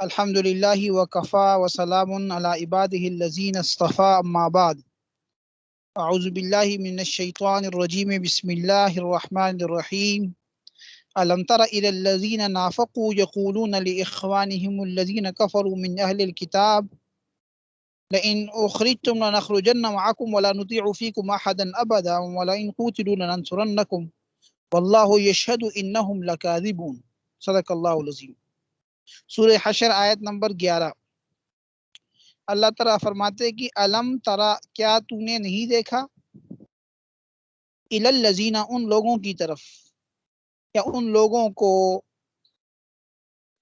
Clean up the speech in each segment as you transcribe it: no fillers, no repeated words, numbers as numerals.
الحمدللہ وکفا وسلام علی عبادہ الذین اصطفى اما بعد اعوذ باللہ من الشیطان الرجیم بسم اللہ الرحمن الرحیم الم تر الی الذین نافقوا یقولون لاخوانهم الذین کفروا من اہل الکتاب لئن اخرجتم لنخرجن معکم ولا نطیع فیکم احدا ابدا ولئن قوتلوا لننصرنکم واللہ یشہد انہم لکاذبون۔ صدق اللہ العظیم۔ سورہ حشر آیت نمبر 11۔ اللہ تعالیٰ فرماتے کہ علم ترا، کیا تو نے نہیں دیکھا، الی الذین، ان لوگوں کی طرف، یا ان لوگوں کو،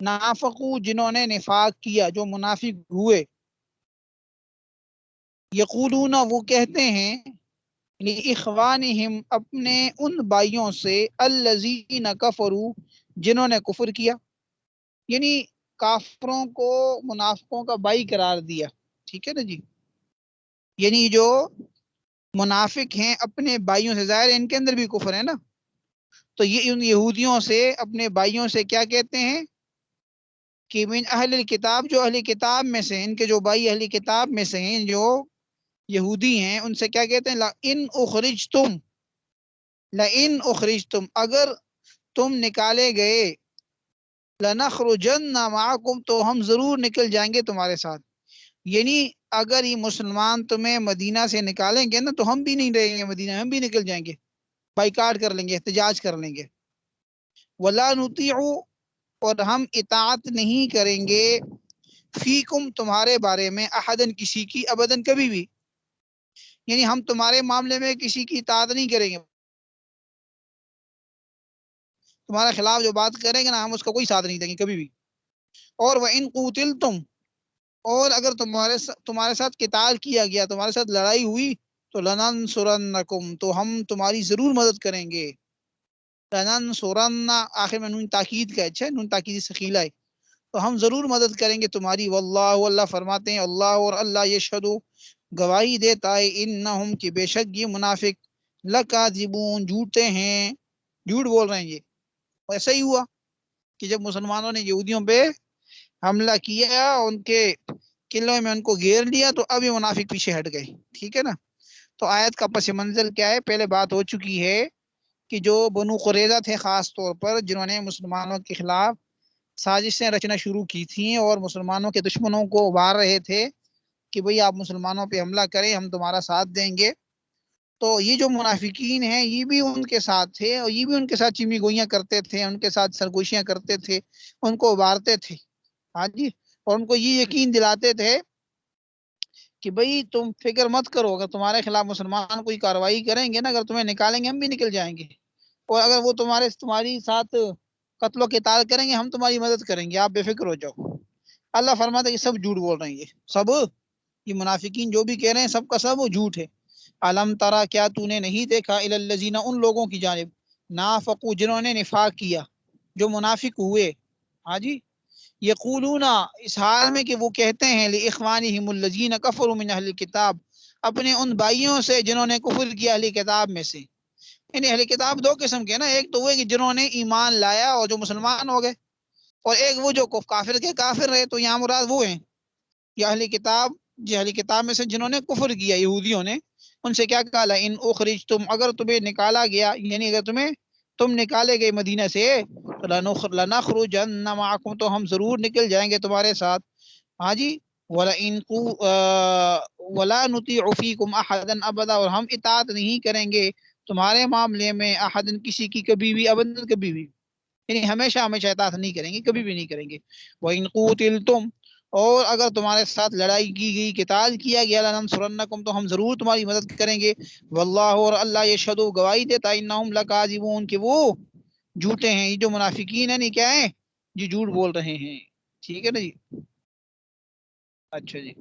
نافقو، جنہوں نے نفاق کیا، جو منافق ہوئے، یقولون، وہ کہتے ہیں، لِإِخْوَانِهِمْ، اپنے ان بھائیوں سے، الذین کفروا، جنہوں نے کفر کیا، یعنی کافروں کو منافقوں کا بھائی قرار دیا، ٹھیک ہے نا جی، یعنی جو منافق ہیں اپنے بھائیوں سے، ظاہر ان کے اندر بھی کفر ہے نا، تو یہ ان یہودیوں سے، اپنے بھائیوں سے کیا کہتے ہیں کہ من اہل الکتاب، جو اہل کتاب میں سے، ان کے جو بھائی اہل کتاب میں سے ہیں، جو یہودی ہیں، ان سے کیا کہتے ہیں، لَإِنْ أُخْرِجْتُمْ، لَإِنْ أُخْرِجْتُمْ، اگر تم نکالے گئے، لَنَخْرُجَنَّ مَعَكُمْ، تو ہم ضرور نکل جائیں گے تمہارے ساتھ، یعنی اگر یہ مسلمان تمہیں مدینہ سے نکالیں گے نا، تو ہم بھی نہیں رہیں گے مدینہ، ہم بھی نکل جائیں گے، بائیکاٹ کر لیں گے، احتجاج کر لیں گے۔ وَلَا نُطِيعُ، اور ہم اطاعت نہیں کریں گے، فیکم، تمہارے بارے میں، احدن، کسی کی، ابدن، کبھی بھی، یعنی ہم تمہارے معاملے میں کسی کی اطاعت نہیں کریں گے، تمہارے خلاف جو بات کریں گے نا، ہم اس کا کوئی ساتھ نہیں دیں گے کبھی بھی۔ اور وَإِن قُوتِلْتُمْ، اور اگر تمہارے ساتھ قتال کیا گیا، تمہارے ساتھ لڑائی ہوئی، تو لَنَنْصُرَنَّكُمْ، تو ہم تمہاری ضرور مدد کریں گے۔ لَنَنْصُرَنَّ، آخر میں نون تاکید کا، اچھا نون تاکید ثقیلہ ہے، تو ہم ضرور مدد کریں گے تمہاری۔ واللہ، اللہ فرماتے ہیں، اللہ، اور اللہ، یشہد، گواہی دیتا ہے، انہم، کہ بے شک یہ منافق، لکاذبون، جھوٹے ہیں، جھوٹ بول رہے ہیں یہ۔ ایسا ہی ہوا کہ جب مسلمانوں نے یہودیوں پہ حملہ کیا، ان کے قلعوں میں ان کو گھیر لیا، تو اب یہ منافق پیچھے ہٹ گئے، ٹھیک ہے نا۔ تو آیت کا پس منظر کیا ہے، پہلے بات ہو چکی ہے کہ جو بنو قریظہ تھے خاص طور پر، جنہوں نے مسلمانوں کے خلاف سازشیں رچنا شروع کی تھیں اور مسلمانوں کے دشمنوں کو ابھار رہے تھے کہ بھئی آپ مسلمانوں پہ حملہ کریں، ہم تمہارا ساتھ دیں گے، تو یہ جو منافقین ہیں یہ بھی ان کے ساتھ تھے، اور یہ بھی ان کے ساتھ چمی گوئیاں کرتے تھے، ان کے ساتھ سرگوشیاں کرتے تھے، ان کو ابھارتے تھے، ہاں جی، اور ان کو یہ یقین دلاتے تھے کہ بھئی تم فکر مت کرو، اگر تمہارے خلاف مسلمان کوئی کارروائی کریں گے نا، اگر تمہیں نکالیں گے، ہم بھی نکل جائیں گے، اور اگر وہ تمہاری ساتھ قتل و قتال کریں گے، ہم تمہاری مدد کریں گے، آپ بے فکر ہو جاؤ۔ اللہ فرماتا ہے یہ سب جھوٹ بول رہے ہیں، یہ سب، یہ منافقین جو بھی کہہ رہے ہیں، سب کا سب وہ جھوٹ ہے۔ علم ترا، کیا تو نے نہیں دیکھا، الی الذین، ان لوگوں کی جانب، نافقوا، جنہوں نے نفاق کیا، جو منافق ہوئے، ہاں جی، یقولون، اس حال میں کہ وہ کہتے ہیں، لاخوانہم الذین کفروا من اہل الکتاب، اپنے ان بھائیوں سے جنہوں نے کفر کیا اہل کتاب میں سے، یعنی اہل کتاب دو قسم کے نا، ایک تو وہ کہ جنہوں نے ایمان لایا اور جو مسلمان ہو گئے، اور ایک وہ جو کافر کے کافر رہے، تو یہاں مراد وہ ہیں یا اہل کتاب، جی اہل کتاب میں سے جنہوں نے کفر کیا، یہودیوں نے، ان سے کیا کہا، ان اخرجتم، اگر تمہیں نکالا گیا، یعنی اگر تم نکالے گئے مدینہ سے، لنخرجن معکم، تو ہم ضرور نکل جائیں گے تمہارے ساتھ، ہاں جی، ولا نطیع فیکم احدا ابدا، اور ہم اطاعت نہیں کریں گے تمہارے معاملے میں، احدا، کسی کی، کبھی بھی، ابدا، کبھی بھی، یعنی ہمیشہ ہمیشہ اطاعت نہیں کریں گے، کبھی بھی نہیں کریں گے۔ وَإِن قُوتِلْتُمْ، اور اگر تمہارے ساتھ لڑائی کی گئی، قتال کیا گیا، لَنَنْصُرَنَّكُمْ، تو ہم ضرور تمہاری مدد کریں گے۔ واللہ، اور اللہ، یشہد، گواہی دیتا ہے، انہم لکاذبون، کہ وہ جھوٹے ہیں، یہ جو منافقین ہیں، نہیں کیا ہیں، یہ جھوٹ بول رہے ہیں، ٹھیک ہے نا جی۔ اچھا جی،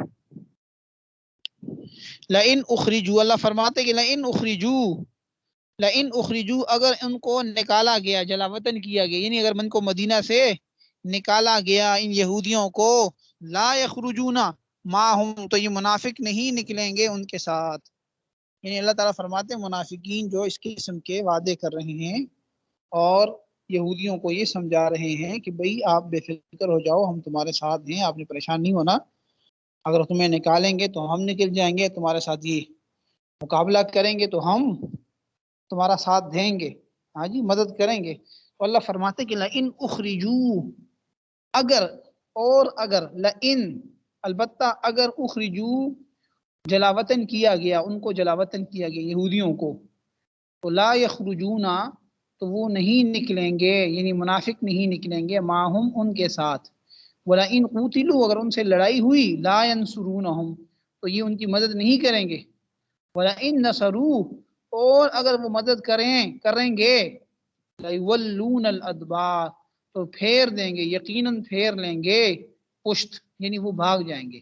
لئن اخرجوا، اللہ فرماتے کہ لئن اخرجوا، اگر ان کو نکالا گیا، جلا وطن کیا گیا، یعنی اگر من کو مدینہ سے نکالا گیا ان یہودیوں کو، لا یخرجون معہم، تو یہ منافق نہیں نکلیں گے ان کے ساتھ، یعنی اللہ تعالیٰ فرماتے ہیں منافقین جو اس قسم کے وعدے کر رہے ہیں اور یہودیوں کو یہ سمجھا رہے ہیں کہ بھئی آپ بے فکر ہو جاؤ، ہم تمہارے ساتھ ہیں، آپ نے پریشان نہیں ہونا، اگر تمہیں نکالیں گے تو ہم نکل جائیں گے، تمہارے ساتھ یہ مقابلہ کریں گے تو ہم تمہارا ساتھ دیں گے، ہاں جی، مدد کریں گے۔ تو اللہ فرماتے کہ لئن اخرجو، اگر، اور اگر، لئن، البتہ اگر، اخرجو، جلاوطن کیا گیا، ان کو جلاوطن کیا گیا یہودیوں کو، تو لا یخرجون، تو وہ نہیں نکلیں گے، یعنی منافق نہیں نکلیں گے، معہم، ان کے ساتھ، وَلَئِن قُوتِلُوا، اگر ان سے لڑائی ہوئی، لا ينصرونہم، تو یہ ان کی مدد نہیں کریں گے، وَلَئِن نَصَرُوا، اور اگر وہ مدد کریں گے، لَيُوَلُّونَ الْأَدْبَارَ، تو پھیر دیں گے، یقیناً پھیر لیں گے پشت، یعنی وہ بھاگ جائیں گے،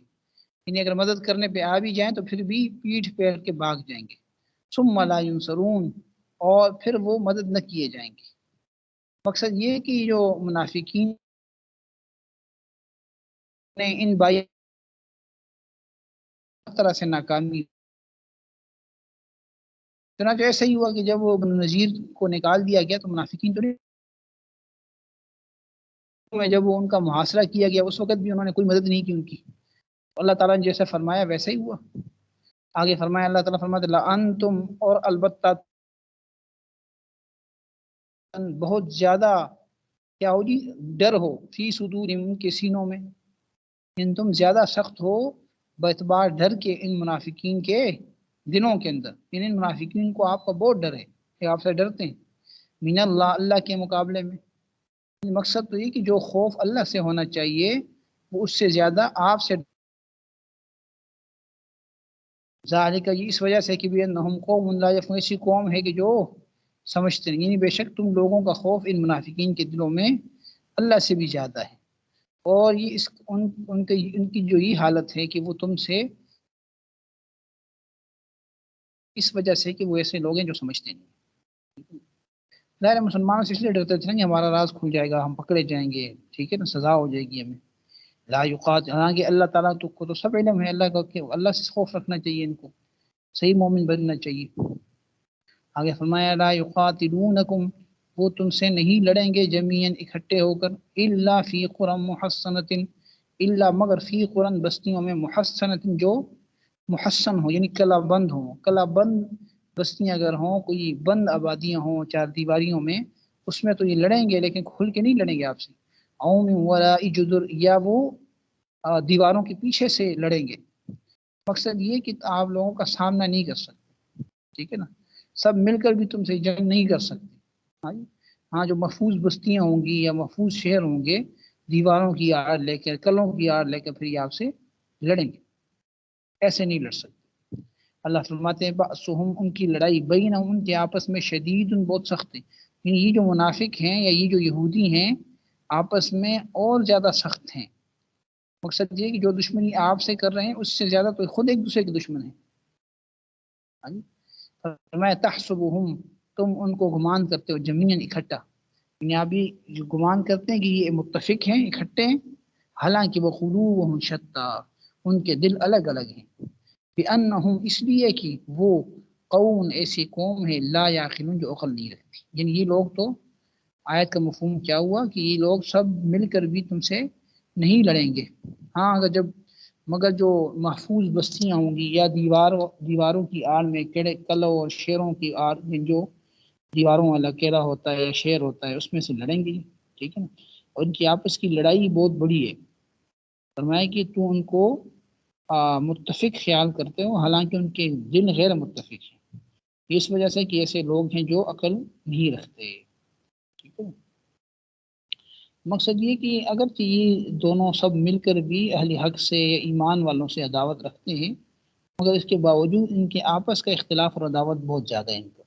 یعنی اگر مدد کرنے پہ آ بھی جائیں تو پھر بھی پیٹھ پھیر کے بھاگ جائیں گے، ثم لا ينصرون، اور پھر وہ مدد نہ کیے جائیں گے۔ مقصد یہ کہ جو منافقین نے ان بائیوں طرح سے ناکامی، چنانچہ ایسا ہی ہوا کہ جب وہ بنو نذیر کو نکال دیا گیا تو منافقین تو نہیں، جب وہ ان کا محاصرہ کیا گیا اس وقت بھی انہوں نے کوئی مدد نہیں کی ان کی، اللہ تعالیٰ نے جیسے فرمایا ویسا ہی ہوا۔ آگے فرمایا، اللہ تعالیٰ فرماتے لَأَنْتُمْ، اور البتہ بہت زیادہ کیا ہو جی، ڈر ہو، فی صدور، ان کے سینوں میں، ان تم زیادہ سخت ہو باعتبار ڈر کے ان منافقین کے دنوں کے اندر، ان منافقین کو آپ کا بہت ڈر ہے کہ آپ سے ڈرتے ہیں، من اللہ، اللہ کے مقابلے میں۔ مقصد تو یہ کہ جو خوف اللہ سے ہونا چاہیے وہ اس سے زیادہ آپ سے، ذالک، یہ اس وجہ سے کہ بِأَنَّهُمْ قَوْمٌ لَا يَفْقَهُونَ، ایسی قوم ہے کہ جو سمجھتے نہیں، یعنی بے شک تم لوگوں کا خوف ان منافقین کے دلوں میں اللہ سے بھی زیادہ ہے، اور یہ ان کی جو یہ حالت ہے کہ وہ تم سے اس وجہ سے کہ وہ ایسے لوگ ہیں جو سمجھتے نہیں۔ ظاہر مسلمانوں سے اس لیے ڈرتے تھے کہ ہمارا راز کھل جائے گا، ہم پکڑے جائیں گے، ٹھیک ہے نا، سزا ہو جائے گی ہمیں۔ لا یقاتل، حالانکہ اللہ تعالیٰ کو تو سب علم ہے، اللہ کا کہ اللہ سے خوف رکھنا چاہیے، ان کو صحیح مومن بننا چاہیے۔ آگے فرمایا لا یقاتلونکم، وہ تم سے نہیں لڑیں گے جمیعاً، اکٹھے ہو کر، الا فی قرى محصنۃ، الا مگر فی قرى، بستیوں میں، محصنۃ، جو محسن ہو، یعنی کلا بند ہو، کلا بند بستیاں اگر ہوں، کوئی بند آبادیاں ہوں چار دیواریوں میں، اس میں تو یہ لڑیں گے لیکن کھل کے نہیں لڑیں گے آپ سے، او من وراء جدر، یا وہ دیواروں کے پیچھے سے لڑیں گے۔ مقصد یہ کہ آپ لوگوں کا سامنا نہیں کر سکتے، ٹھیک ہے نا، سب مل کر بھی تم سے جنگ نہیں کر سکتے۔ ہاں جو محفوظ بستیاں ہوں گی یا محفوظ شہر ہوں گے، دیواروں کی آڑ لے کر، کلوں کی آڑ لے کر پھر یہ آپ سے لڑیں گے، ایسے نہیں لڑ سکتے۔ اللہ فرماتے ہیں بأسہم، ان کی لڑائی، بینہم، ان کے آپس میں، شدید، بہت سخت ہے، یعنی یہ جو منافق ہیں یا یہ جو یہودی ہیں آپس میں اور زیادہ سخت ہیں۔ مقصد یہ کہ جو دشمنی آپ سے کر رہے ہیں اس سے زیادہ تو خود ایک دوسرے کے دشمن ہیں۔ فرمایا تحسبہم، تم ان کو گمان کرتے ہو، جمیعاً، اکٹھا، یعنی آپ بھی جو گمان کرتے ہیں کہ یہ متفق ہیں، اکٹھے ہیں، حالانکہ وہ قلوبہم شتیٰ، ان کے دل الگ الگ ہیں، بِأَنَّهُمْ، اس لیے کہ وہ قوم، ایسی قوم ہے، لا یعقلون، جو عقل نہیں رکھتی، یعنی یہ لوگ تو، آیت کا مفہوم کیا ہوا کہ یہ لوگ سب مل کر بھی تم سے نہیں لڑیں گے، ہاں اگر مگر جو محفوظ بستیاں ہوں گی یا دیواروں کی آڑ میں، کلوں اور شیروں کی آڑ میں، جو دیواروں والا قلعہ ہوتا ہے یا شیر ہوتا ہے، اس میں سے لڑیں گے، ٹھیک ہے نا، اور ان کی آپس کی لڑائی بہت بڑی ہے۔ فرمایا کہ تو ان کو متفق خیال کرتے ہو، حالانکہ ان کے دل غیر متفق ہیں، اس وجہ سے کہ ایسے لوگ ہیں جو عقل نہیں رکھتے، ٹھیک ہے۔ مقصد یہ کہ اگرچہ یہ دونوں سب مل کر بھی اہل حق سے یا ایمان والوں سے عداوت رکھتے ہیں، مگر اس کے باوجود ان کے آپس کا اختلاف اور عداوت بہت زیادہ ہے ان کو۔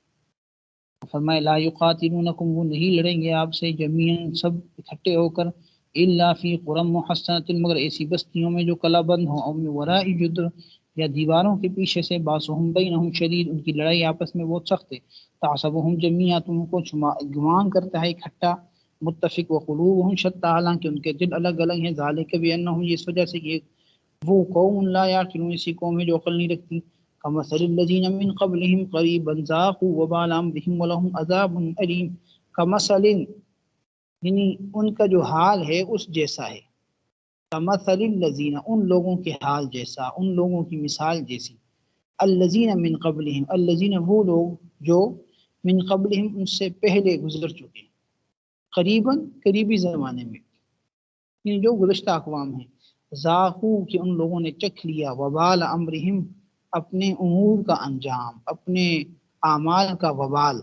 فرمائے لا یقاتلونکم، وہ نہیں لڑیں گے آپ سے جمیعاً، سب اکٹھے ہو کر، الا فی قرى محصنۃ، مگر ایسی بستیوں میں جو کلا بند ہوں، او من وراء جدر، یا دیواروں کے پیچھے سے، باسہم بینہم شدید، ان کی لڑائی آپس میں بہت سخت ہے، تحسبہم جمیعا، تم کو گمان کرتا ہے اکٹھا، متفق، وقلوبہم شتیٰ، حالانکہ ان کے دل الگ الگ ہیں، ذالک بانہم، یہ اس وجہ سے کہ وہ قوم لا یعقلون، ایسی قوم ہے جو عقل نہیں رکھتی، کمثل الذین من قبلہم قریبا ذاقوا وبال امرہم ولہم عذاب علیم، کمثل، یعنی ان کا جو حال ہے اس جیسا ہے، کمثل الذین، ان لوگوں کے حال جیسا، ان لوگوں کی مثال جیسی، الذین من قبلہم، الذین وہ لوگ جو من قبلہم ان سے پہلے گزر چکے ہیں، قریباً قریبی زمانے میں، یعنی جو گزشتہ اقوام ہیں، ذاقو کہ ان لوگوں نے چکھ لیا، وبال امرہم اپنے امور کا انجام، اپنے اعمال کا وبال،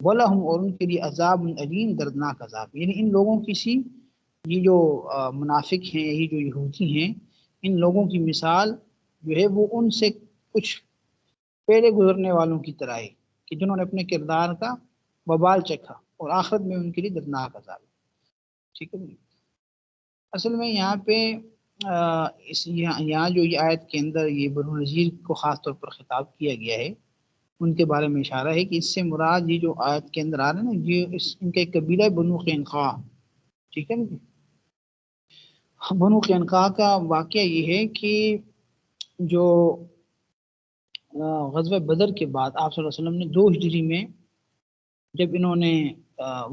وَلَهُمْ اور ان کے لیے عذاب علیم دردناک عذاب، یعنی ان لوگوں کی سی یہ جو منافق ہیں، یہ جو یہودی ہیں، ان لوگوں کی مثال جو ہے وہ ان سے کچھ پہلے گزرنے والوں کی طرح ہے کہ جنہوں نے اپنے کردار کا وبال چکھا اور آخرت میں ان کے لیے دردناک عذاب، ٹھیک ہے۔ اصل میں یہاں پہ یہاں جو یہ آیت کے اندر یہ بنو نذیر کو خاص طور پر خطاب کیا گیا ہے، ان کے بارے میں اشارہ ہے کہ اس سے مراد یہ جو آیت کے اندر آ رہا ہے نا، یہ ان کا ایک قبیلہ ہے بنو قینقاع، ٹھیک ہے نا۔ بنو قینقاع کا واقعہ یہ ہے کہ جو غزوہ بدر کے بعد آپ صلی اللہ علیہ وسلم نے 2 ہجری میں جب انہوں نے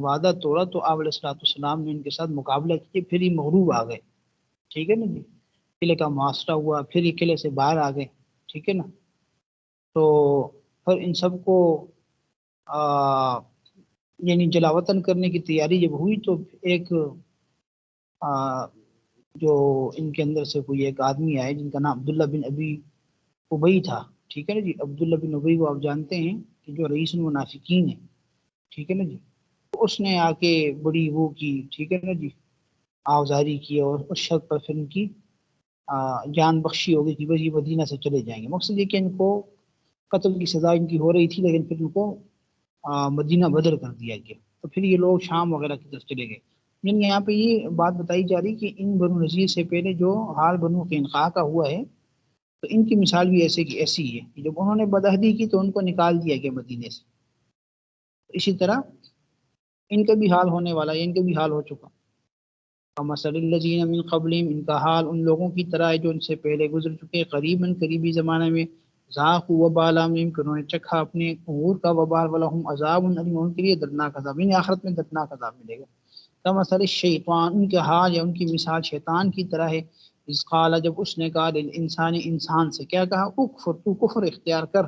وعدہ توڑا تو آپ علیہ السلام نے ان کے ساتھ مقابلہ کیا، پھر یہ مغلوب آ گئے، ٹھیک ہے نا جی، قلعے کا محاصرہ ہوا، پھر یہ قلعے سے باہر آ گئے، ٹھیک ہے نا۔ تو پھر ان سب کو یعنی جلاوطن کرنے کی تیاری جب ہوئی تو ایک جو ان کے اندر سے کوئی ایک آدمی آئے جن کا نام عبداللہ بن ابی ابئی تھا، ٹھیک ہے نا جی، عبداللہ بن ابئی کو آپ جانتے ہیں کہ جو رئیس المنافقین ہے، ٹھیک ہے نا جی، تو اس نے آ کے بڑی وہ کی، ٹھیک ہے نا جی، آوزاری کی، اور اس شرط پر پھر ان کی جان بخشی ہوگی کہ بس یہ مدینہ سے چلے جائیں گے۔ مقصد یہ کہ ان کو قتل کی سزا ان کی ہو رہی تھی، لیکن پھر ان کو مدینہ بدر کر دیا گیا، تو پھر یہ لوگ شام وغیرہ کی طرف چلے گئے۔ لیکن یہاں پہ یہ بات بتائی جا رہی کہ ان بنو نذیر سے پہلے جو حال بنو قینقاع کا ہوا ہے، تو ان کی مثال بھی ایسے کی ایسی ہی ہے کہ جب انہوں نے بدعہدی کی تو ان کو نکال دیا گیا مدینے سے، اسی طرح ان کا بھی حال ہونے والا ہے، ان کا بھی حال ہو چکا۔ وَمَثَلِ الَّذِينَ مِن قَبْلِهِمْ، ان کا حال ان لوگوں کی طرح ہے جو ان سے پہلے گزر چکے، قریباً قریبی زمانے میں، ذاقوا وبال امرہم کہ انہوں نے چکھا اپنے امور کا وبال، وَلَهُمْ عَذَابٌ علیم ان کے لیے دردناک عذاب، یعنی آخرت میں دردناک عذاب ملے گا۔ کمثل الشیطان، ان کے حال یا ان کی مثال شیطان کی طرح ہے، اذ قال جب اس نے کہا للانسان انسان سے، کیا کہا؟ اکفر تو کفر اختیار کر،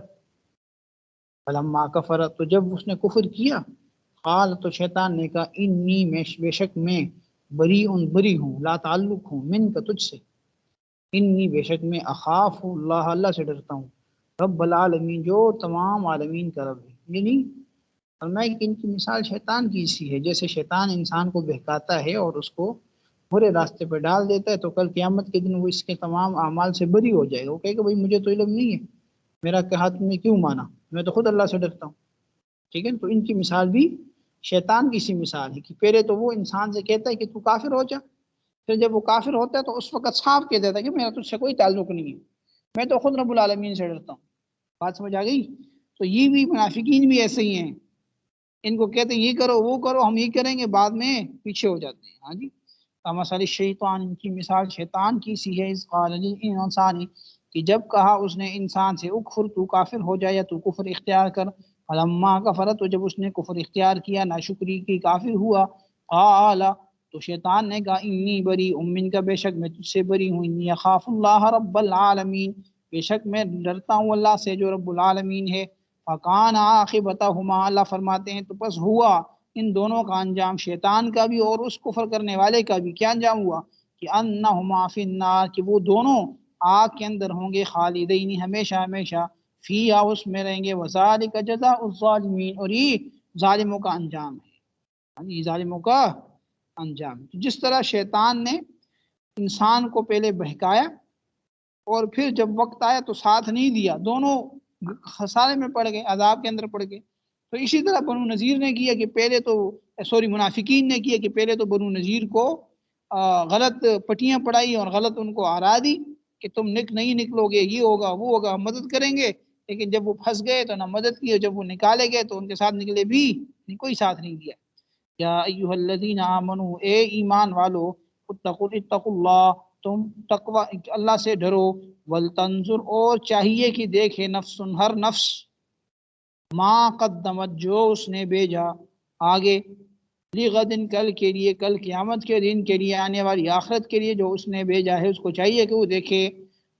فلما کفر تو جب اس نے کفر کیا، قال تو شیطان نے کہا انی بے شک میں بری ہوں، لا تعلق ہوں، من کا تجھ سے، انی بے شک میں اخاف اللہ، اللہ سے ڈرتا ہوں، رب العالمین جو تمام عالمین کا رب ہے۔ یعنی فرمایا کہ ان کی مثال شیطان کی سی ہے، جیسے شیطان انسان کو بہکاتا ہے اور اس کو برے راستے پہ ڈال دیتا ہے، تو کل قیامت کے دن وہ اس کے تمام اعمال سے بری ہو جائے گا، وہ کہے گا بھائی مجھے تو علم نہیں ہے، میرا کہا تم نے کیوں مانا، میں تو خود اللہ سے ڈرتا ہوں، ٹھیک ہے۔ تو ان کی مثال بھی شیطان کی سی مثال ہے کہ پہلے تو وہ انسان سے کہتا ہے کہ تو کافر ہو جا، پھر جب وہ کافر ہوتا ہے تو اس وقت صاف کہہ دیتا ہے کہ میرا تجھ سے کوئی تعلق نہیں ہے، میں تو خود رب العالمین سے ڈرتا ہوں۔ بات سمجھ آ گئی؟ تو یہ بھی منافقین بھی ایسے ہی ہیں، ان کو کہتے ہیں یہ کرو وہ کرو، ہم یہ کریں گے، بعد میں پیچھے ہو جاتے ہیں۔ ہاں جی، کمثل الشیطان، ان کی مثال شیطان کی سی ہے، اذ قال للانسان کہ جب کہا اس نے انسان سے اکفر تو کافر ہو جائے یا تو کفر اختیار کر، فلما کفر تو جب اس نے کفر اختیار کیا، ناشکری کی، کافر ہوا، قال تو شیطان نے کہا انی بری من کا بے شک میں تجھ سے بری ہوں، انی اخاف اللہ رب العالمین بے شک میں ڈرتا ہوں اللہ سے جو رب العالمین ہے۔ فکان عاقبتہما، اللہ فرماتے ہیں تو پس ہوا ان دونوں کا انجام، شیطان کا بھی اور اس کفر کرنے والے کا بھی، کیا انجام ہوا؟ کہ انہما فی النار کہ وہ دونوں آگ کے اندر ہوں گے، خالدین ہمیشہ ہمیشہ، فیہا اس میں رہیں گے، وذالک جزاء الظالمین اور یہ ظالموں کا انجام ہے، یہ ظالموں کا انجام۔ جس طرح شیطان نے انسان کو پہلے بہکایا اور پھر جب وقت آیا تو ساتھ نہیں دیا، دونوں خسارے میں پڑ گئے، عذاب کے اندر پڑ گئے، تو اسی طرح بنو نذیر نے کیا کہ پہلے تو منافقین نے کیا کہ پہلے تو بنو نذیر کو غلط پٹیاں پڑائی اور غلط ان کو آرا دی کہ تم نہیں نکلو گے، یہ ہوگا وہ ہوگا، مدد کریں گے، لیکن جب وہ پھنس گئے تو نہ مدد کی، اور جب وہ نکالے گئے تو ان کے ساتھ نکلے بھی کوئی ساتھ نہیں دیا۔ یا ایھا الذین آمنوا اے ایمان والو، اتقوا اللہ تم تقوی اللہ سے ڈرو، ولتنظر اور چاہیے کہ دیکھے نفس ہر نفس، ما قدمت جو اس نے بھیجا آگے، لغدن کل کے لیے، کل قیامت کے دن کے لیے، آنے والی آخرت کے لیے جو اس نے بھیجا ہے اس کو چاہیے کہ وہ دیکھے۔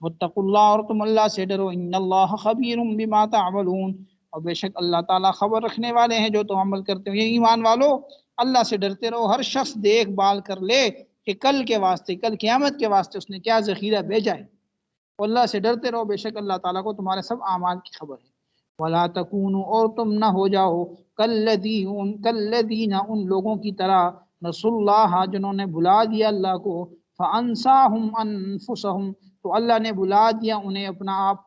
واتقوا اللہ، اور تم اللہ سے ڈرو، ان اللہ خبیر بما تعملون، اور بے شک اللہ تعالیٰ خبر رکھنے والے ہیں جو تم عمل کرتے ہو۔ یہ ایمان والو اللہ سے ڈرتے رہو، ہر شخص دیکھ بھال کر لے کہ کل کے واسطے، کل قیامت کے واسطے اس نے کیا ذخیرہ بھیجا ہے۔ اللہ سے ڈرتے رہو، بے شک اللہ تعالیٰ کو تمہارے سب اعمال کی خبر ہے۔ وَلَا تَكُونُوا، اور تم نہ ہو جاؤ، کالذین، ان لوگوں کی طرح، نسوا اللہ، جنہوں نے بھلا دیا اللہ کو، فَأَنْسَاهُمْ أَنفُسَهُمْ، تو اللہ نے بھلا دیا انہیں اپنا آپ۔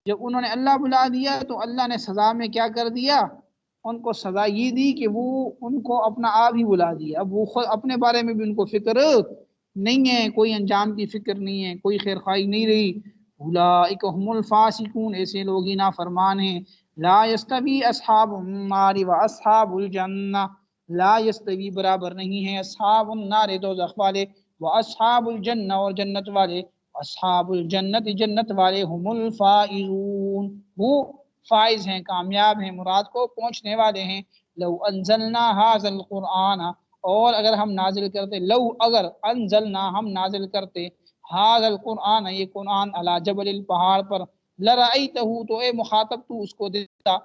جب انہوں نے اللہ بھلا دیا تو اللہ نے سزا میں کیا کر دیا؟ ان کو سزا یہ دی کہ وہ ان کو اپنا آپ ہی بھلا دیا۔ اب وہ خود اپنے بارے میں بھی ان کو فکر نہیں ہے، کوئی انجام کی فکر نہیں ہے، کوئی خیر خواہی نہیں رہی۔ اولئک هم الفاسقون، ایسے لوگ ہی نافرمان ہیں۔ لا یستوی اصحاب النار و اصحاب الجنہ، لا یستوی برابر نہیں ہے، اصحاب النار دوزخ والے، و اصحاب الجنہ اور جنت والے، اصحاب الجنت جنت والے، هم الفائزون، وہ فائز ہیں، کامیاب ہیں، مراد کو پہنچنے والے ہیں۔ لو انزلنا هذا القرآن، اور اگر ہم نازل کرتے، لو اگر انزلنا ہم نازل کرتے، هذا القرآن یہ قرآن، علی جبل پہاڑ پر، لرأیتہ تو اے مخاطب تو اس کو دیکھتا،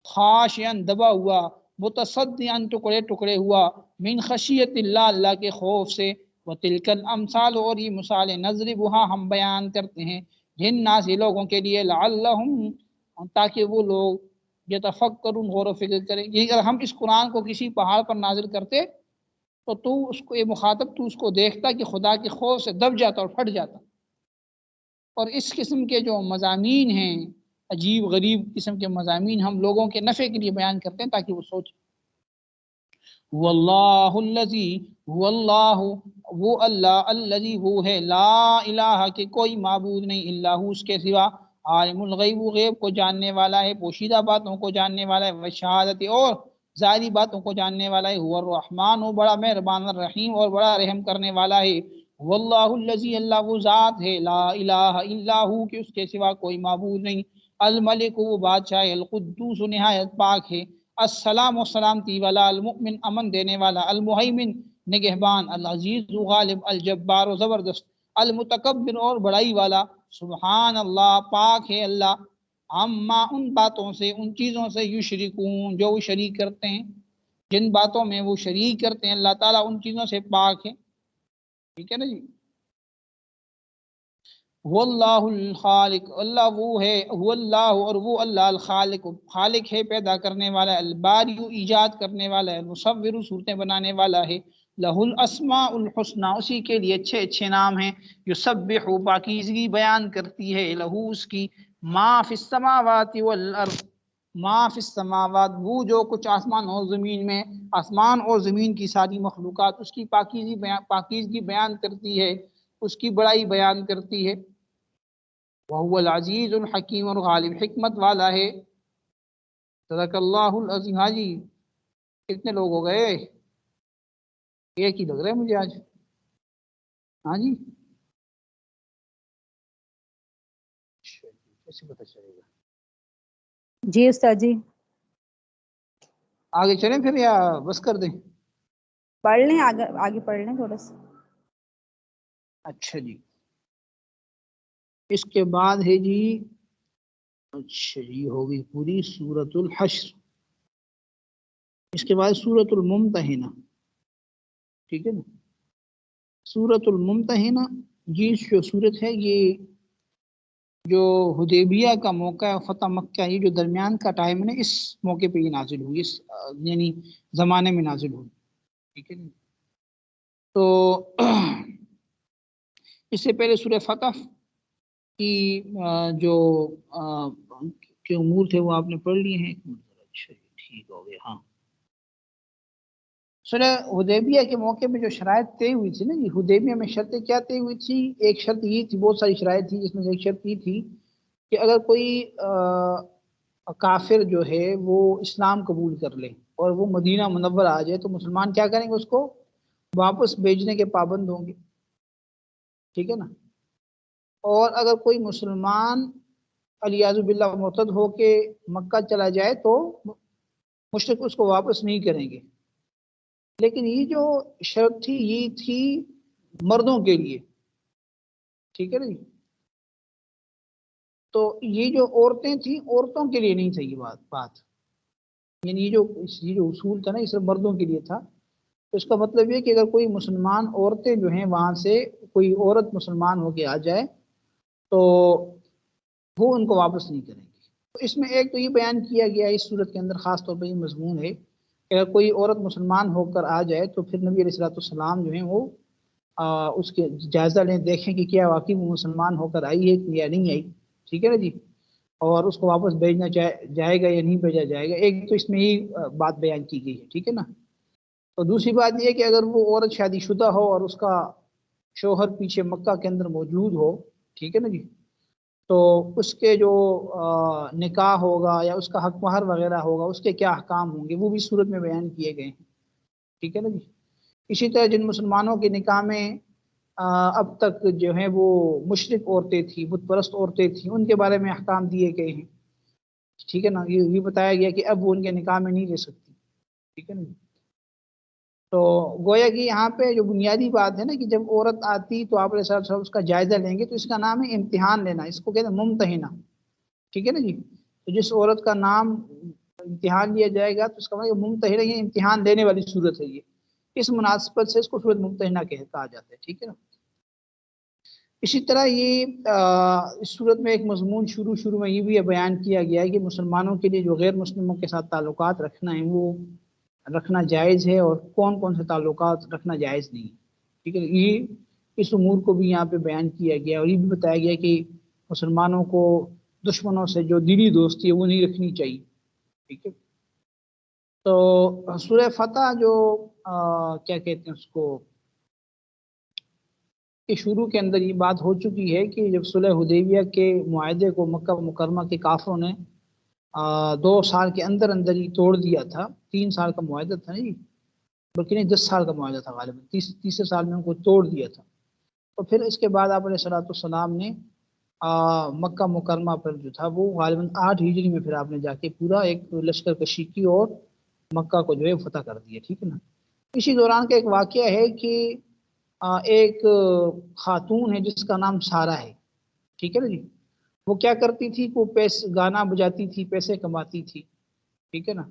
خاشعا دبا ہوا، متصدعا ٹکڑے ٹکڑے ہوا، من خشیت اللہ اللہ کے خوف سے، وتلک الامثال اور یہ مثالیں، نضربها ہم بیان کرتے ہیں، للناس لوگوں کے لیے، لعلہم تاکہ وہ لوگ یتفکرون غور و فکر کریں۔ یہ اگر ہم اس قرآن کو کسی پہاڑ پر نازل کرتے تو اس کو، یہ مخاطب تو اس کو دیکھتا کہ خدا کے خوف سے دب جاتا اور پھٹ جاتا۔ اور اس قسم کے جو مضامین ہیں، عجیب غریب قسم کے مضامین، ہم لوگوں کے نفع کے لیے بیان کرتے ہیں تاکہ وہ سوچیں۔ واللہ الذی، واللہ وہ اللہ، الذی وہ ہے، لا الہ کہ کوئی معبود نہیں، الا ہو اس کے سوا، عالم الغیب وہ غیب کو جاننے والا ہے، پوشیدہ باتوں کو جاننے والا ہے، وشہادت اور ظاہری باتوں کو جاننے والا ہے، هو الرحمن وہ بڑا مہربان الرحیم اور بڑا رحم کرنے والا ہے۔ واللہ الذی اللہ وہ ذات ہے، لا الہ الا ہو کہ اس کے سوا کوئی معبود نہیں، الملک وہ بادشاہ ہے، القدوس نہایت پاک ہے، السلام و سلامتی والا، المؤمن امن دینے والا، المہیمن نگہبان، العزیز غالب، الجبار و زبردست، المتکبر اور بڑائی والا، سبحان اللہ پاک ہے اللہ، عما ان باتوں سے، ان چیزوں سے، یشرکون جو وہ شریک کرتے ہیں، جن باتوں میں وہ شریک کرتے ہیں اللہ تعالیٰ ان چیزوں سے پاک ہے۔ ٹھیک ہے نا جی۔ واللہ الخالق اللہ وہ ہے، هو اللہ اور وہ اللہ الخالق خالق ہے، پیدا کرنے والا ہے، الباری ایجاد کرنے والا ہے، المصور صورتیں بنانے والا ہے، لہ الاسماء الحسنی اسی کے لیے اچھے اچھے نام ہیں، یسبح پاکیزگی بیان کرتی ہے، لہ اس کی، ما فی السماوات والارض، ما فی السماوات وہ جو کچھ آسمان اور زمین میں، آسمان اور زمین کی ساری مخلوقات اس کی پاکیزگی بیان کرتی ہے، اس کی بڑائی بیان کرتی ہے۔ وَهُوَ الْعَزِيزُ الْحَكِيمُ اور غالب حکمت والا ہے۔ صدق اللہ العظیم۔ ہاں جی، کتنے لوگ ہو گئے؟ ایک ہی لگ رہا ہے مجھے آج۔ ہاں جی، کیسے پتہ چلے گا؟ جی استاد جی، آگے چلیں پھر یا بس کر دیں؟ پڑھ لیں، آگے پڑھ لیں تھوڑا سا۔ اچھا جی، اس کے بعد ہے جی، اچھا جی ہوگی پوری سورۃ الحشر، اس کے بعد سورۃ الممتحنہ۔ ٹھیک ہے نا، سورۃ الممتحنہ یہ جو سورت ہے، یہ جو حدیبیہ کا موقع ہے، فتح مکہ، یہ جو درمیان کا ٹائم ہے نا، اس موقع پہ یہ نازل ہوئی، اس یعنی زمانے میں نازل ہوئی۔ ٹھیک ہے نا، تو اس سے پہلے سورہ فتح کی جو کے امور تھے وہ آپ نے پڑھ لیے ہیں۔ اچھا ٹھیک ہو گیا۔ ہاں، سورہ حدیبیہ کے موقع پہ جو شرائط طے ہوئی تھی نا جی، حدیبیہ میں شرطیں کیا طے ہوئی تھی؟ ایک شرط یہ تھی، بہت ساری شرائط تھی، جس میں سے ایک شرط یہ تھی کہ اگر کوئی کافر جو ہے وہ اسلام قبول کر لے اور وہ مدینہ منور آ جائے تو مسلمان کیا کریں گے؟ اس کو واپس بھیجنے کے پابند ہوں گے۔ ٹھیک ہے نا، اور اگر کوئی مسلمان علیاذ باللہ مرتد ہو کے مکہ چلا جائے تو مشرک اس کو واپس نہیں کریں گے۔ لیکن یہ جو شرط تھی یہ تھی مردوں کے لیے، ٹھیک ہے نا جی. تو یہ جو عورتیں تھیں عورتوں کے لیے نہیں تھی یہ بات، یعنی یہ جو اصول تھا نا یہ صرف مردوں کے لیے تھا. تو اس کا مطلب یہ کہ اگر کوئی مسلمان عورتیں جو ہیں وہاں سے کوئی عورت مسلمان ہو کے آ جائے تو وہ ان کو واپس نہیں کریں گے. تو اس میں ایک تو یہ بیان کیا گیا اس صورت کے اندر خاص طور پہ یہ مضمون ہے کہ اگر کوئی عورت مسلمان ہو کر آ جائے تو پھر نبی علیہ السلام جو ہیں وہ اس کے جائزہ لیں، دیکھیں کہ کیا واقعی وہ مسلمان ہو کر آئی ہے یا نہیں آئی، ٹھیک ہے نا جی. اور اس کو واپس بھیجنا جائے گا یا نہیں بھیجا جائے گا. ایک تو اس میں ہی بات بیان کی گئی ہے، ٹھیک ہے نا. اور دوسری بات یہ کہ اگر وہ عورت شادی شدہ ہو اور اس کا شوہر پیچھے مکہ کے اندر موجود ہو، ٹھیک ہے نا جی، تو اس کے جو نکاح ہوگا یا اس کا حق مہر وغیرہ ہوگا اس کے کیا احکام ہوں گے وہ بھی صورت میں بیان کیے گئے ہیں، ٹھیک ہے نا جی. اسی طرح جن مسلمانوں کے نکاح میں اب تک جو ہیں وہ مشرک عورتیں تھیں، بت پرست عورتیں تھیں، ان کے بارے میں احکام دیے گئے ہیں، ٹھیک ہے نا. یہ بتایا گیا کہ اب وہ ان کے نکاح میں نہیں رہ سکتی، ٹھیک ہے نا. تو گویا کہ یہاں پہ جو بنیادی بات ہے نا کہ جب عورت آتی تو آپ اس کا جائزہ لیں گے، تو اس کا نام ہے امتحان لینا، اس کو کہتے ہیں ممتحنہ، ٹھیک ہے نا جی. تو جس عورت کا نام امتحان لیا جائے گا تو اس کا مطلب ممتحنہ یہ امتحان لینے والی صورت ہے. یہ اس مناسبت سے اس کو صورت ممتحنہ کہا جاتا ہے، ٹھیک ہے نا. اسی طرح یہ اس صورت میں ایک مضمون شروع میں یہ بھی بیان کیا گیا ہے کہ مسلمانوں کے لیے جو غیر مسلموں کے ساتھ تعلقات رکھنا ہے وہ رکھنا جائز ہے، اور کون کون سے تعلقات رکھنا جائز نہیں، ٹھیک ہے. یہ اس امور کو بھی یہاں پہ بیان کیا گیا اور یہ بھی بتایا گیا کہ مسلمانوں کو دشمنوں سے جو دلی دوستی ہے وہ نہیں رکھنی چاہیے، ٹھیک ہے. تو سورہ فتح جو کیا کہتے ہیں اس کو کہ شروع کے اندر یہ بات ہو چکی ہے کہ جب صلح حدیبیہ کے معاہدے کو مکہ مکرمہ کے کافروں نے 2 سال کے اندر اندر ہی توڑ دیا تھا. 3 سال کا معاہدہ تھا نہیں بلکہ نہیں 10 سال کا معاہدہ تھا غالباً، تیسرے سال میں ان کو توڑ دیا تھا. تو پھر اس کے بعد آپ علیہ السلام نے مکہ مکرمہ پر جو تھا وہ غالباً 8 ہجری میں پھر آپ نے جا کے پورا ایک لشکر کشی کی اور مکہ کو جو ہے فتح کر دیا، ٹھیک ہے نا. اسی دوران کا ایک واقعہ ہے کہ ایک خاتون ہے جس کا نام سارہ ہے، ٹھیک ہے نا جی. وہ کیا کرتی تھی، وہ گانا بجاتی تھی، پیسے کماتی تھی، ٹھیک ہے نا.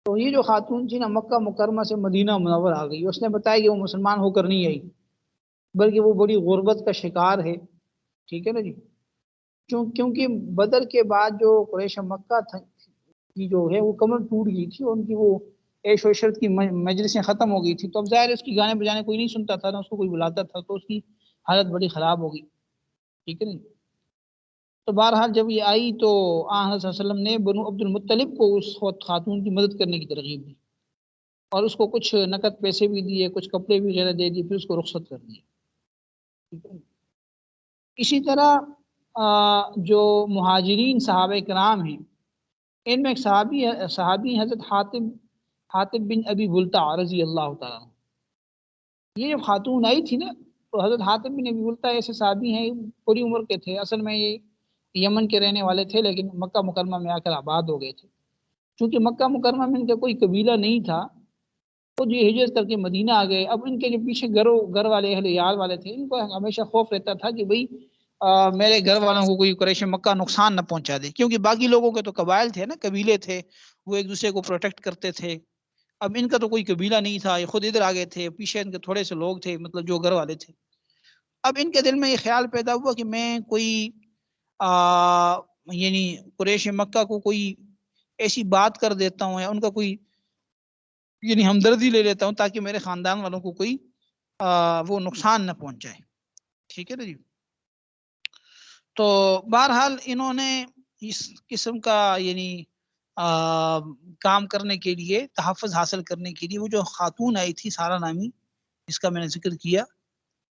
تو یہ جو خاتون تھی نا مکہ مکرمہ سے مدینہ منور آ گئی. اس نے بتایا کہ وہ مسلمان ہو کر نہیں آئی بلکہ وہ بڑی غربت کا شکار ہے، ٹھیک ہے نا جی. کیونکہ بدر کے بعد جو قریش مکہ کی جو ہے وہ کمر ٹوٹ گئی تھی اور ان کی وہ عیش و عشرت کی مجلسیں ختم ہو گئی تھی. تو اب ظاہر اس کی گانے بجانے کوئی نہیں سنتا تھا، نہ اس کو کوئی بلاتا تھا، تو اس کی حالت بڑی خراب ہو گئی، ٹھیک ہے نا. تو بہرحال جب یہ آئی تو آن صلی اللہ علیہ وسلم نے بنو عبد المطلب کو اس خاتون کی مدد کرنے کی ترغیب دی اور اس کو کچھ نقد پیسے بھی دیے، کچھ کپڑے بھی وغیرہ دے دیے، پھر اس کو رخصت کر دیے. اسی طرح جو مہاجرین صحابہ کرام ہیں ان میں ایک صحابی حضرت حاتب بن ابی بلتع رضی اللہ تعالیٰ. یہ جو خاتون آئی تھی نا تو حضرت حاتب بن ابی بلتع ایسے صحابی ہیں پوری عمر کے تھے، اصل میں یہ یمن کے رہنے والے تھے لیکن مکہ مکرمہ میں آ کر آباد ہو گئے تھے. چونکہ مکہ مکرمہ میں ان کا کوئی قبیلہ نہیں تھا تو جو ہجرت کر کے مدینہ آ گئے. اب ان کے جو پیچھے گھر والے اہل عیال والے تھے ان کو ہمیشہ خوف رہتا تھا کہ بھئی میرے گھر والوں کو کوئی قریش مکہ نقصان نہ پہنچا دے، کیونکہ باقی لوگوں کے تو قبائل تھے نا، قبیلے تھے، وہ ایک دوسرے کو پروٹیکٹ کرتے تھے. اب ان کا تو کوئی قبیلہ نہیں تھا، یہ خود ادھر آ گئے تھے، پیچھے ان کے تھوڑے سے لوگ تھے مطلب جو گھر والے تھے. اب ان کے دل میں یہ خیال پیدا ہوا کہ میں کوئی یعنی قریش مکہ کو کوئی ایسی بات کر دیتا ہوں یا ان کا کوئی یعنی ہمدردی لے لیتا ہوں تاکہ میرے خاندان والوں کو کوئی وہ نقصان نہ پہنچائے، ٹھیک ہے نا جی. تو بہرحال انہوں نے اس قسم کا یعنی کام کرنے کے لیے، تحفظ حاصل کرنے کے لیے، وہ جو خاتون آئی تھی سارہ نامی جس کا میں نے ذکر کیا،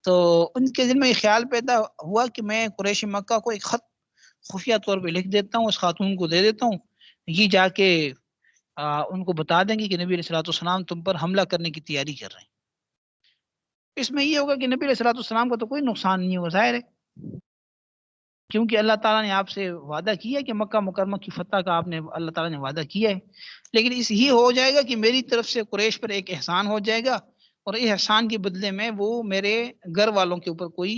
تو ان کے دل میں یہ خیال پیدا ہوا کہ میں قریش مکہ کو ایک خط خفیہ طور پہ لکھ دیتا ہوں، اس خاتون کو دے دیتا ہوں، یہ جا کے ان کو بتا دیں گے کہ نبی علیہ السلام تم پر حملہ کرنے کی تیاری کر رہے ہیں. اس میں یہ ہوگا کہ نبی علیہ السلام کا تو کوئی نقصان نہیں ہوگا، ظاہر ہے کیونکہ اللہ تعالیٰ نے آپ سے وعدہ کیا ہے کہ مکہ مکرمہ کی فتح کا آپ نے اللہ تعالیٰ نے وعدہ کیا ہے، لیکن اس یہ ہو جائے گا کہ میری طرف سے قریش پر ایک احسان ہو جائے گا، اور اس احسان کے بدلے میں وہ میرے گھر والوں کے اوپر کوئی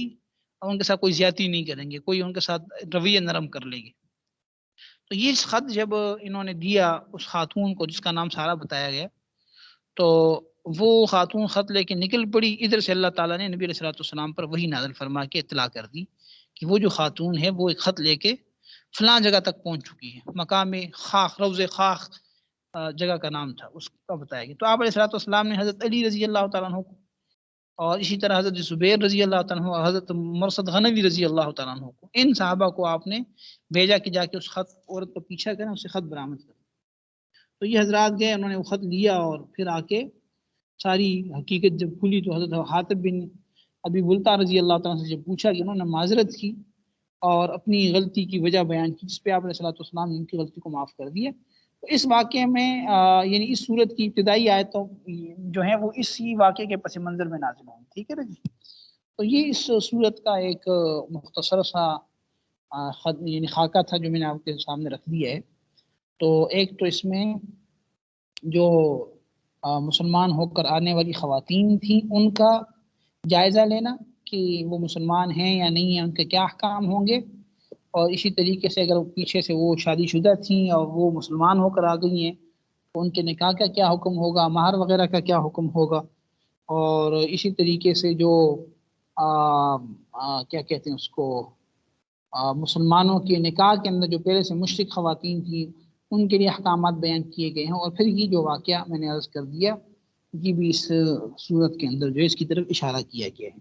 ان کے ساتھ کوئی زیادتی نہیں کریں گے، کوئی ان کے ساتھ رویہ نرم کر لیں گے۔ تو یہ خط جب انہوں نے دیا اس خاتون کو جس کا نام سارہ بتایا گیا، تو وہ خاتون خط لے کے نکل پڑی۔ ادھر سے اللہ تعالیٰ نے نبی علیہ الصلوۃ والسلام پر وحی نازل فرما کے اطلاع کر دی کہ وہ جو خاتون ہے وہ ایک خط لے کے فلاں جگہ تک پہنچ چکی ہے، مقام خاخ، روض خاخ جگہ کا نام تھا، اس کا بتایا گیا۔ تو آپ علیہ الصلوۃ والسلام نے حضرت علی رضی اللہ تعالیٰ عنہ کو، اور اسی طرح حضرت زبیر رضی اللہ تعالیٰ عنہ اور حضرت مرثد غنوی رضی اللہ تعالیٰ عنہ کو، ان صحابہ کو آپ نے بھیجا کہ جا کے اس خط عورت کا پیچھا کریں، اسے خط برآمد کریں۔ تو یہ حضرات گئے، انہوں نے وہ خط لیا اور پھر آ کے ساری حقیقت جب کھلی تو حضرت حاتب بن ابی بلتع رضی اللہ تعالیٰ سے جب پوچھا کہ انہوں نے معذرت کی اور اپنی غلطی کی وجہ بیان کی، جس پہ آپ علیہ الصلوۃ والسلام نے ان کی غلطی کو معاف کر دیا۔ تو اس واقعے میں یعنی اس صورت کی ابتدائی آیتوں جو ہیں وہ اسی واقعے کے پس منظر میں نازل ہوں، ٹھیک ہے نا جی۔ تو یہ اس صورت کا ایک مختصر سا یعنی خاکہ تھا جو میں نے آپ کے سامنے رکھ دیا ہے۔ تو ایک تو اس میں جو مسلمان ہو کر آنے والی خواتین تھیں ان کا جائزہ لینا کہ وہ مسلمان ہیں یا نہیں ہیں، ان کے کیا احکام ہوں گے، اور اسی طریقے سے اگر پیچھے سے وہ شادی شدہ تھیں اور وہ مسلمان ہو کر آ گئی ہیں تو ان کے نکاح کا کیا حکم ہوگا، مہر وغیرہ کا کیا حکم ہوگا، اور اسی طریقے سے جو کیا کہتے ہیں اس کو مسلمانوں کے نکاح کے اندر جو پہلے سے مشرک خواتین تھیں ان کے لیے احکامات بیان کیے گئے ہیں، اور پھر یہ جو واقعہ میں نے عرض کر دیا یہ بھی اس صورت کے اندر جو ہے اس کی طرف اشارہ کیا گیا ہے۔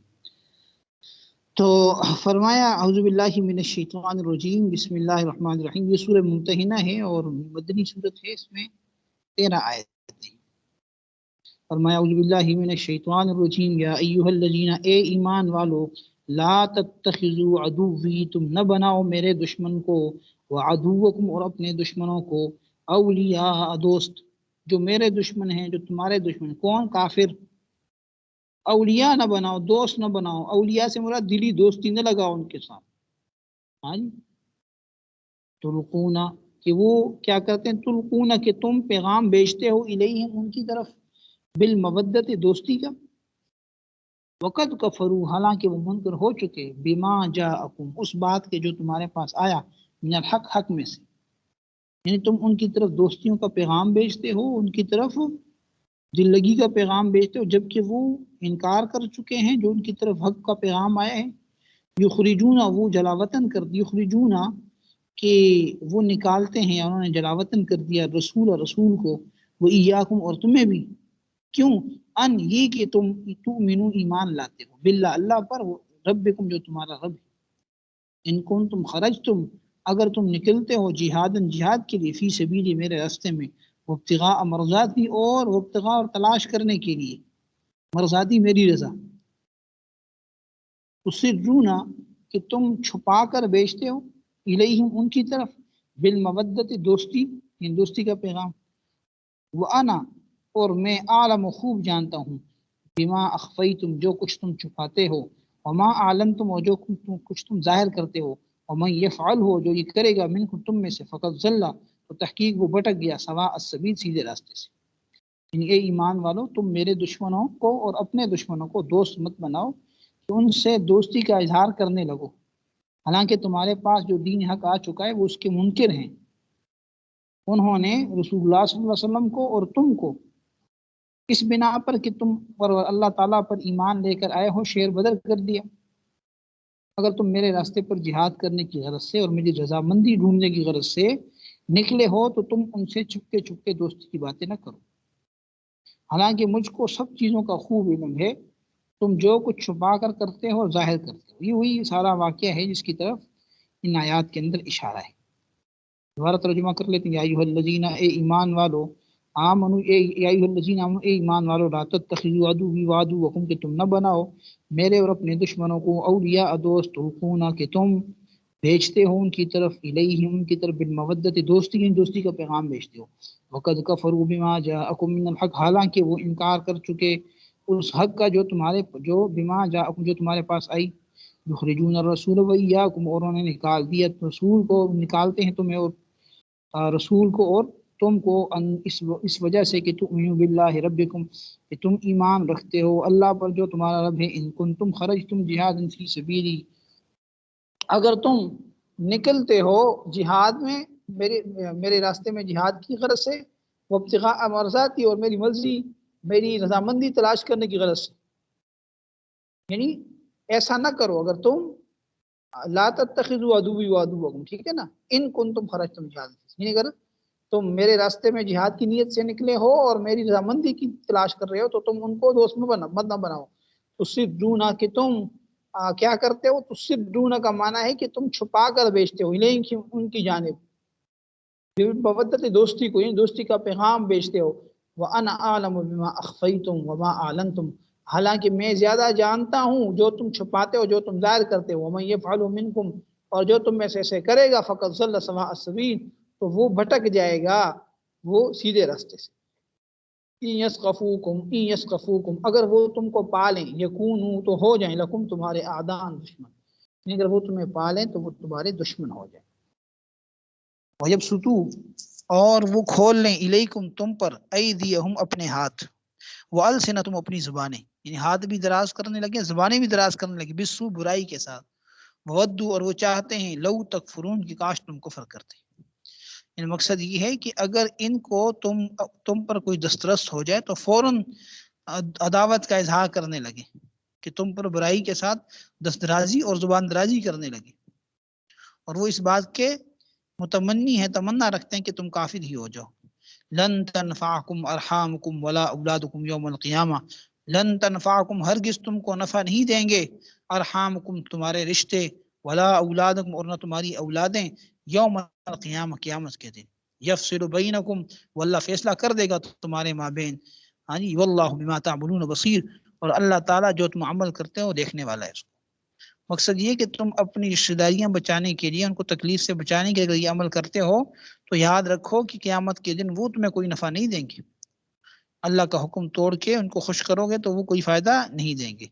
تو فرمایا اعوذ باللہ من الشیطان الرجیم بسم اللہ الرحمن الرحیم۔ یہ سورہ ممتحنہ ہے اور مدنی صورت ہے، اس میں 13 آیت ہیں۔ فرمایا اعوذ باللہ من الشیطان الرجیم یا ایھا الذین، اے ایمان والو، لا تتخذوا عدوی، تم نہ بناؤ میرے دشمن کو، وعدوکم، اور اپنے دشمنوں کو، اولیاء، دوست، جو میرے دشمن ہیں، جو تمہارے دشمن، کون؟ کافر۔ اولیاء نہ بناؤ، دوست نہ بناؤ۔ اولیاء سے مراد دلی دوستی نہ لگاؤ ان کے ساتھ۔ ہاں جی، تلقونا، کہ وہ کیا کرتے ہیں، تلقونا کہ تم پیغام بیچتے ہو، الیہم ان کی طرف، بالمودت دوستی کا، وقد کفروا حالانکہ وہ منکر ہو چکے، بما جاءکم اس بات کے جو تمہارے پاس آیا، من الحق حق میں سے، یعنی تم ان کی طرف دوستیوں کا پیغام بیچتے ہو، ان کی طرف دل لگی کا پیغام بیچتے ہو، جبکہ وہ انکار کر چکے ہیں جو ان کی طرف حق کا پیغام آیا ہے۔ یخرجون، وہ جلاوطن کر دی، یخرجون کہ وہ نکالتے ہیں، انہوں نے جلاوطن کر دیا رسول اور رسول کو، وہ ایاکم اور تمہیں بھی، کیوں؟ ان یہ کہ تم تؤمنو ایمان لاتے ہو، باللہ اللہ پر، ربکم جو تمہارا رب ہے، ان کنتم خرجتم اگر تم نکلتے ہو، جہادن جہاد کے لیے، فی سبیلی میرے راستے میں، وابتغاء مرضاتی اور وابتغاء اور تلاش کرنے کے لیے، مرضاتی میری رضا، تسرون کہ تم چھپا کر بیچتے ہو، الیہم ان کی طرف، بالمودت دوستی، یعنی دوستی کا پیغام، وانا اور میں عالم خوب جانتا ہوں، بما اخفیتم جو کچھ تم چھپاتے ہو، وما اعلنتم اور جو کچھ تم ظاہر کرتے ہو، ومن یفعل ہو جو یہ کرے گا منکم تم میں سے، فقط ضل تو تحقیق وہ بھٹک گیا، سواء السبیل سیدھے راستے سے۔ یعنی اے ایمان والو، تم میرے دشمنوں کو اور اپنے دشمنوں کو دوست مت بناؤ کہ ان سے دوستی کا اظہار کرنے لگو، حالانکہ تمہارے پاس جو دین حق آ چکا ہے وہ اس کے منکر ہیں۔ انہوں نے رسول اللہ صلی اللہ علیہ وسلم کو اور تم کو اس بنا پر کہ تم پر اللہ تعالیٰ پر ایمان لے کر آئے ہو شیر بدر کر دیا۔ اگر تم میرے راستے پر جہاد کرنے کی غرض سے اور میری رضامندی ڈھونڈنے کی غرض سے نکلے ہو تو تم ان سے چھپکے چھپکے دوستی کی باتیں نہ کرو، حالانکہ مجھ کو سب چیزوں کا خوب علم ہے، تم جو کچھ چھپا کر کرتے ہو ظاہر کرتے ہو۔ یہ وہی سارا واقعہ ہے جس کی طرف ان آیات کے اندر اشارہ ہے۔ دوبارہ ترجمہ کر لیتے ہیں، یا ایھا الذین، اے ایمان والو، آمنو، یا ایھا الذین آمنو، اے ایمان والو، لا تتخذوا عدوی وعدوکم کہ تم نہ بناؤ میرے اور اپنے دشمنوں کو، اولیاء دوست، تلقون کہ تم بھیجتے ہو ان کی طرف، الیہم ان کی طرف، بالمودت دوستی، یعنی دوستی کا پیغام بھیجتے ہو، وقد کفروا بما جاءکم من الحق حالانکہ وہ انکار کر چکے اس حق کا جو تمہارے، جو بما جاءکم جو تمہارے پاس آئی، یخرجون الرسول وإیاکم، اور انہوں نے نکال دیا رسول کو، نکالتے ہیں تمہیں اور رسول کو اور تم کو، اس وجہ سے کہ تؤمنوا باللہ ربکم، کہ تم ایمان رکھتے ہو اللہ پر جو تمہارا رب ہے، ان کنتم خرجتم جہادا فی سبیلی، اگر تم نکلتے ہو جہاد میں میرے راستے میں جہاد کی غرض سے، وابتغاء مرضاتی، اور میری مرضی میری رضامندی تلاش کرنے کی غرض سے، یعنی ایسا نہ کرو اگر تم لا تتخذوا عدوی وعدوکم، ٹھیک ہے نا، ان کنتم خرجتم جہادا، یعنی اگر تم میرے راستے میں جہاد کی نیت سے نکلے ہو اور میری رضامندی کی تلاش کر رہے ہو تو تم ان کو دوست میں مت نہ بناؤ، تصدون، کہ تم کیا کرتے ہو، تصدون کا معنی ہے کہ تم چھپا کر بیچتے ہو، ان کی جانب، بودت دوستی کو، یعنی دوستی کا پیغام بیچتے ہو، وَأَنَا أَعْلَمُ بِمَا أَخْفَيْتُمْ وَمَا أَعْلَنْتُمْ، حالانکہ میں زیادہ جانتا ہوں جو تم چھپاتے ہو جو تم ظاہر کرتے ہو، وَمَن يَفْعَلُ مِنْكُمْ، اور جو تم میں سے ایسے کرے گا، فَقَدْ ضَلَّ سَوَاءَ السَّبِيلِ، تو وہ بھٹک جائے گا وہ سیدھے راستے سے، إِن يَسْقَفُوكُمْ، اگر وہ تم کو پالیں، يَكُونُوا، تو ہو جائیں، لَكُمْ، تمہارے اعداء، دشمن، اگر وہ تمہیں پالیں تو وہ تمہارے دشمن ہو جائیں، وَيَبْسُطُوا، اور وہ کھول لیں، إِلَيْكُمْ، تم پر، أَيْدِيَهُمْ، اپنے ہاتھ، وَأَلْسِنَتُمْ، اپنی زبانیں، یعنی ہاتھ بھی دراز کرنے لگے، زبانیں بھی دراز کرنے لگے، بِالسُّوءِ، برائی کے ساتھ، وَوَدُّوا، اور وہ چاہتے ہیں، لَوْ تَكْفُرُونَ، کہ کاش تم کفر کرتے، یعنی مقصد یہ ہے کہ اگر ان کو تم پر کوئی دسترس ہو جائے تو فوراً عداوت کا اظہار کرنے لگے، کہ تم پر برائی کے ساتھ دسترازی اور زبان درازی کرنے لگے، اور وہ اس بات کے متمنی ہے، تمنا رکھتے ہیں کہ تم کافر ہی ہو جاؤ، لن تنفعکم ارحامکم ولا اولادکم یوم القیامہ، لن تنفعکم، ہرگز تم کو نفع نہیں دیں گے، ارحامکم، تمہارے رشتے، ولا اولادکم، اور نہ تمہاری اولادیں، یوم القیامہ، قیامت کے دن، یفصل بینکم، واللہ فیصلہ کر دے گا تمہارے مابین، ہاں جی، واللہ بما تعملون بصیر، اور اللہ تعالیٰ جو تم عمل کرتے ہو دیکھنے والا ہے اس کو۔ مقصد یہ کہ تم اپنی رشتہ داریاں بچانے کے لیے، ان کو تکلیف سے بچانے کے لیے اگر یہ عمل کرتے ہو تو یاد رکھو کہ قیامت کے دن وہ تمہیں کوئی نفع نہیں دیں گے، اللہ کا حکم توڑ کے ان کو خوش کرو گے تو وہ کوئی فائدہ نہیں دیں گے۔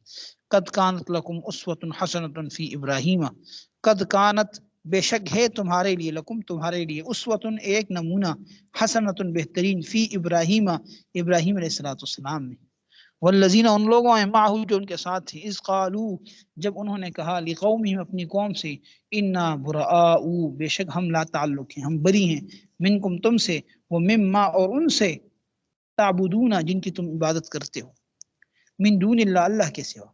قد کانت لکم اسوۃ حسنۃ فی ابراہیم، قد کانت، بے شک ہے تمہارے لیے، لکم، تمہارے لیے، اسوۃ، ایک نمونہ، حسنۃ، بہترین، فی ابراہیم، ابراہیم علیہ السلام میں، والذین، ان لوگوں ہیں، معہو، جو ان کے ساتھ تھے، اذ قالوا، جب انہوں نے کہا، لقومہم، اپنی قوم سے، انا براء، بے شک ہم لا تعلق ہیں، ہم بری ہیں، منکم، تم سے، ومما، اور ان سے، تعبدون، جن کی تم عبادت کرتے ہو، من دون اللہ، اللہ کے سوا،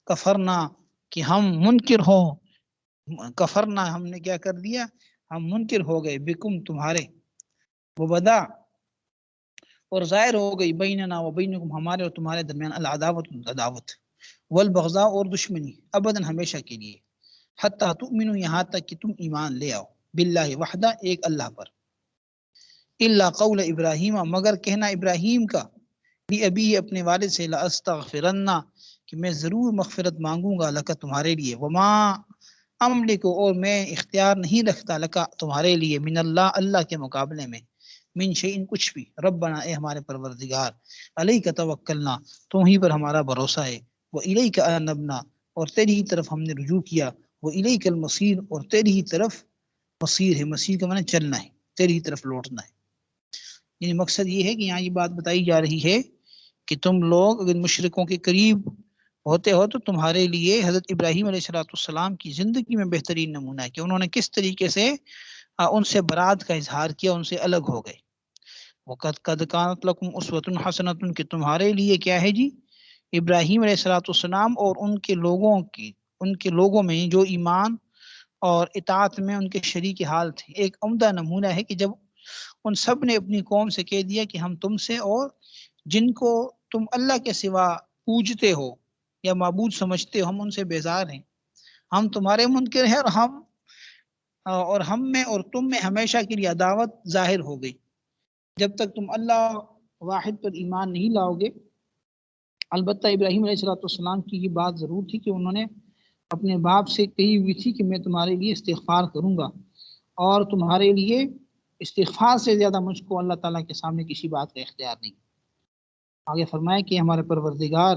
کفرنا، کہ ہم منکر ہو، کفرنا، ہم نے کیا کر دیا، ہم منکر ہو گئے، بکم، تمہارے، وبدا، اور ظاہر ہو گئی، بیننا و بینکم، ہمارے اور تمہارے درمیان، العداوت، عداوت، والبغضاء، اور دشمنی، ابداً، ہمیشہ کے لیے، حتی تؤمنوا، یہاں تک کہ تم ایمان لے آؤ، باللہ وحدہ، ایک اللہ پر، الا قول ابراہیم، مگر کہنا ابراہیم کا، ابھی اپنے والد سے، لاستغفرن، کہ میں ضرور مغفرت مانگوں گا، لک، تمہارے لیے، وما املک، اور میں اختیار نہیں رکھتا، لک، تمہارے لیے، من اللہ، اللہ کے مقابلے میں، من شیء، کچھ بھی، ربنا، اے ہمارے پروردگار، علیک توکلنا، تم ہی پر ہمارا بھروسہ ہے، والیک انبنا، اور تیری ہی طرف ہم نے رجوع کیا، والیک المصیر، اور تیری ہی طرف مصیر ہے، مصیر کا معنی چلنا ہے، تیری ہی طرف لوٹنا ہے، یعنی مقصد یہ ہے کہ یہاں یہ بات بتائی جا رہی ہے کہ تم لوگ اگر مشرکوں کے قریب ہوتے ہو تو تمہارے لیے حضرت ابراہیم علیہ السلام کی زندگی میں بہترین نمونہ ہے کہ انہوں نے کس طریقے سے ان سے برات کا اظہار کیا، ان سے الگ ہو گئے، وقد قد کانت لکم اسوۃ حسنۃ، کہ تمہارے لیے کیا ہے جی، ابراہیم علیہ السلام اور ان کے لوگوں میں جو ایمان اور اطاعت میں ان کے شریک حال تھے، ایک عمدہ نمونہ ہے کہ جب ان سب نے اپنی قوم سے کہہ دیا کہ ہم تم سے اور جن کو تم اللہ کے سوا پوجتے ہو یا معبود سمجھتے ہو، ہم ان سے بیزار ہیں، ہم تمہارے منکر ہیں، اور ہم میں اور تم میں ہمیشہ کے لیے عداوت ظاہر ہو گئی، جب تک تم اللہ واحد پر ایمان نہیں لاؤ گے۔ البتہ ابراہیم علیہ السلام کی یہ بات ضرور تھی کہ انہوں نے اپنے باپ سے کہی ہوئی تھی کہ میں تمہارے لیے استغفار کروں گا، اور تمہارے لیے استغفار سے زیادہ مجھ کو اللہ تعالیٰ کے سامنے کسی بات کا اختیار نہیں۔ آگے فرمائے کہ ہمارے پروردگار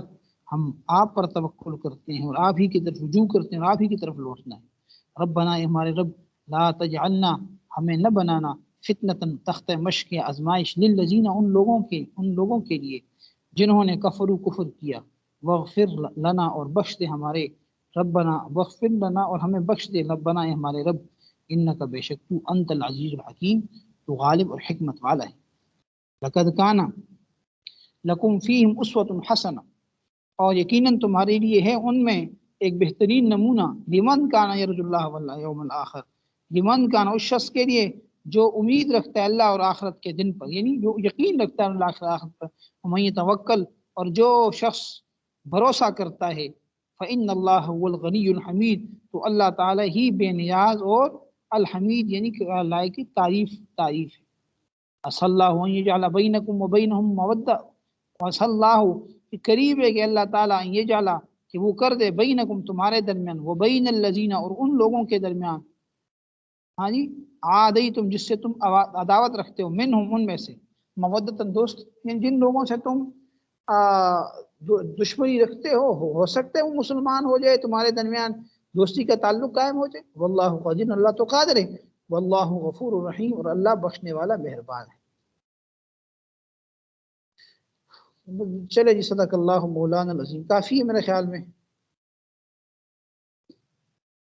ہم آپ پر توکل کرتے ہیں اور آپ ہی کی طرف رجوع کرتے ہیں اور آپ ہی کی طرف لوٹنا ہے۔ ربنا اے ہمارے رب، لا تجعلنا ہمیں نہ بنانا فتنةً تخت مشق آزمائش للذین ان لوگوں کے لیے جنہوں نے کفر کیا، واغفر لنا اور بخش دے ہمارے، ربنا واغفر لنا اور ہمیں بخش دے، ربنا اے ہمارے رب، انک بے شک تو انت العزیز الحکیم، تو غالب اور حکمت والا ہے۔ لقد کان لکم فیہم اسوۃ حسنہ، اور یقیناً تمہارے لیے ہے ان میں ایک بہترین نمونہ، لمن کان یرجو اللہ والیوم الآخر، لمن کان اس شخص کے لیے جو امید رکھتا ہے اللہ اور آخرت کے دن پر، یعنی جو یقین رکھتا ہے اللہ اور آخرت پر، ومن یتوکل اور جو شخص بھروسہ کرتا ہے، فإن اللہ هو الغنی الحمید، تو اللہ تعالی ہی بے نیاز اور الحمید یعنی کہ لائق تعریف ہے۔ عسى اللہ ان یجعل بینکم وبینہم مودہ، وعسى اللہ قریب ہے کہ اللہ تعالیٰ ان یجعل کہ وہ کر دے بینکم تمہارے درمیان، وبین الذین اور ان لوگوں کے درمیان، ہاں جی، عادیتم جس سے تم عداوت رکھتے ہو، منہم ان میں سے، مودتاً دوست، یعنی جن لوگوں سے تم دشمنی رکھتے ہو سکتے ہیں وہ مسلمان ہو جائے، تمہارے درمیان دوستی کا تعلق قائم ہو جائے۔ واللہ قادر، اللہ تو قادر ہے، واللہ غفور الرحیم اور اللہ بخشنے والا مہربان ہے۔ چلے جی، صدق اللہ مولانا العظیم، کافی ہے میرے خیال میں۔